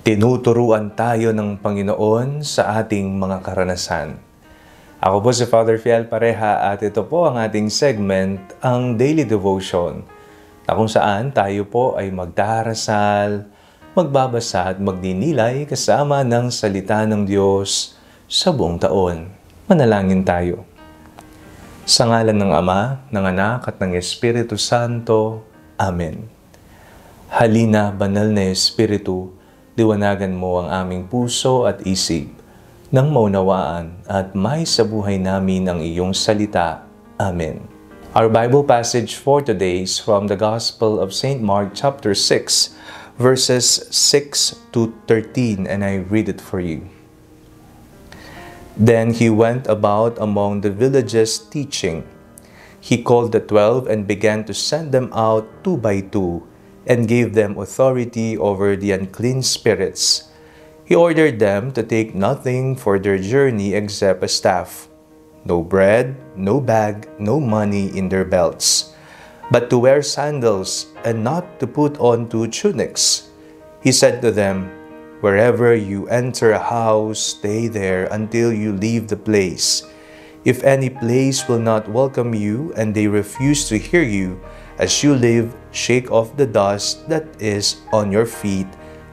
Tinuturuan tayo ng Panginoon sa ating mga karanasan. Ako po si Father Fiel Pareha at ito po ang ating segment, ang Daily Devotion, na kung saan tayo po ay magdarasal, magbabasa at magdinilay kasama ng salita ng Diyos sa buong taon. Manalangin tayo. Sa ngalan ng Ama, ng Anak at ng Espiritu Santo. Amen. Halina, banal na Espiritu, liwanagan mo ang aming puso at isip nang maunawaan at may sa buhay namin ang iyong salita. Amen. Our Bible passage for today is from the Gospel of St. Mark chapter 6, verses 6 to 13, and I read it for you. Then he went about among the villages teaching. He called the 12 and began to send them out 2 by 2, and gave them authority over the unclean spirits. He ordered them to take nothing for their journey except a staff, no bread, no bag, no money in their belts, but to wear sandals and not to put on 2 tunics. He said to them, "Wherever you enter a house, stay there until you leave the place. If any place will not welcome you and they refuse to hear you, as you leave, shake off the dust that is on your feet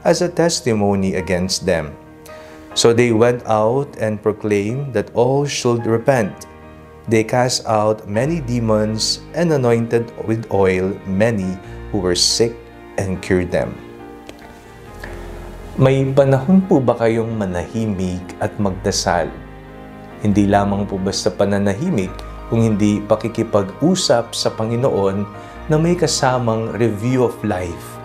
as a testimony against them." So they went out and proclaimed that all should repent. They cast out many demons and anointed with oil many who were sick and cured them. May panahon po ba kayong manahimik at magdasal? Hindi lamang po basta pananahimik, kung hindi pakikipag-usap sa Panginoon na may kasamang review of life.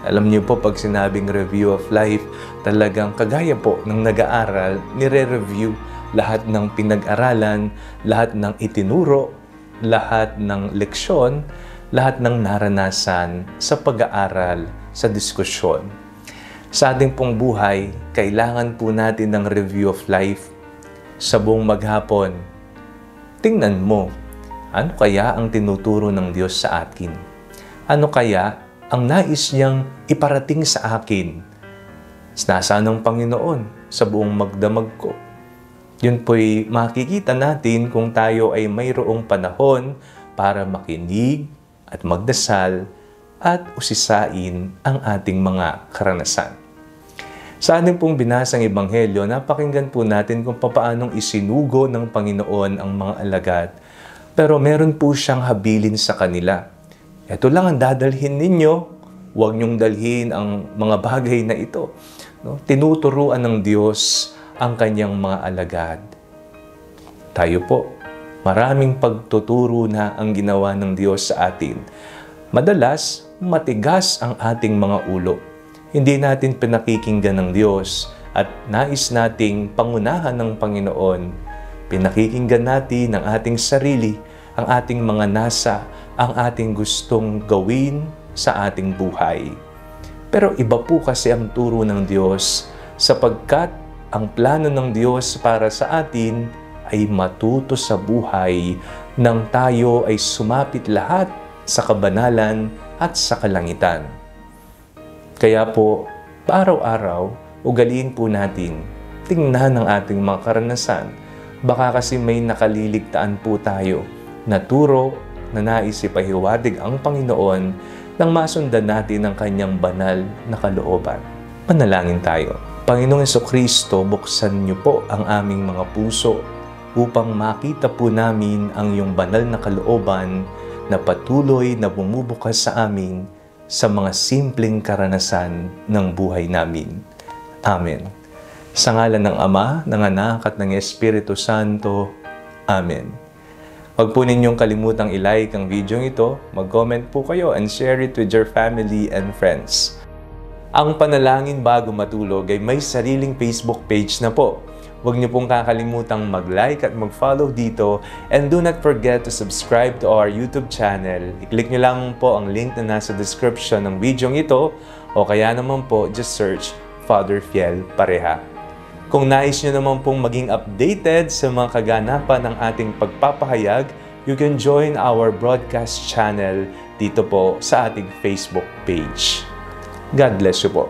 Alam niyo po, pag sinabing review of life, talagang kagaya po ng nag-aaral, nire-review lahat ng pinag-aralan, lahat ng itinuro, lahat ng leksyon, lahat ng naranasan sa pag-aaral, sa diskusyon. Sa ating pong buhay, kailangan po natin ng review of life. Sa buong maghapon, tingnan mo, ano kaya ang tinuturo ng Diyos sa akin? Ano kaya ang nais niyang iparating sa akin? Nasaan ang Panginoon sa buong magdamag ko? Yun po'y makikita natin kung tayo ay mayroong panahon para makinig at magdasal at usisain ang ating mga karanasan. Sa ating pong binasang Ebanghelyo, napakinggan po natin kung paanong isinugo ng Panginoon ang mga alagad. Pero meron po siyang habilin sa kanila. Ito lang ang dadalhin ninyo, huwag niyong dalhin ang mga bagay na ito. No? Tinuturuan ng Diyos ang kanyang mga alagad. Tayo po, maraming pagtuturo na ang ginawa ng Diyos sa atin. Madalas, matigas ang ating mga ulo. Hindi natin pinakikinggan ng Diyos at nais nating pangunahan ng Panginoon. Pinakikinggan natin ang ating sarili, ang ating mga nasa, ang ating gustong gawin sa ating buhay. Pero iba po kasi ang turo ng Diyos, sapagkat ang plano ng Diyos para sa atin ay matuto sa buhay nang tayo ay sumapit lahat sa kabanalan at sa kalangitan. Kaya po, araw-araw, ugaliin po natin, tingnan ang ating mga karanasan. Baka kasi may nakaliligtaan po tayo na turo na nais ipahiwatig ang Panginoon nang masundan natin ang kanyang banal na kalooban. Manalangin tayo. Panginoong Jesucristo, buksan niyo po ang aming mga puso upang makita po namin ang iyong banal na kalooban na patuloy na bumubukas sa amin sa mga simpleng karanasan ng buhay namin. Amen. Sa ngalan ng Ama, ng Anak at ng Espiritu Santo. Amen. Huwag po ninyong kalimutang i-like ang video ito, mag-comment po kayo and share it with your family and friends. Ang Panalangin Bago Matulog ay may sariling Facebook page na po. Huwag niyo pong kakalimutang mag-like at mag-follow dito, and do not forget to subscribe to our YouTube channel. I-click niyo lang po ang link na nasa description ng video ito, o kaya naman po just search Father Fiel Pareha. Kung nais niyo naman pong maging updated sa mga kaganapan ng ating pagpapahayag, you can join our broadcast channel dito po sa ating Facebook page. God bless you po.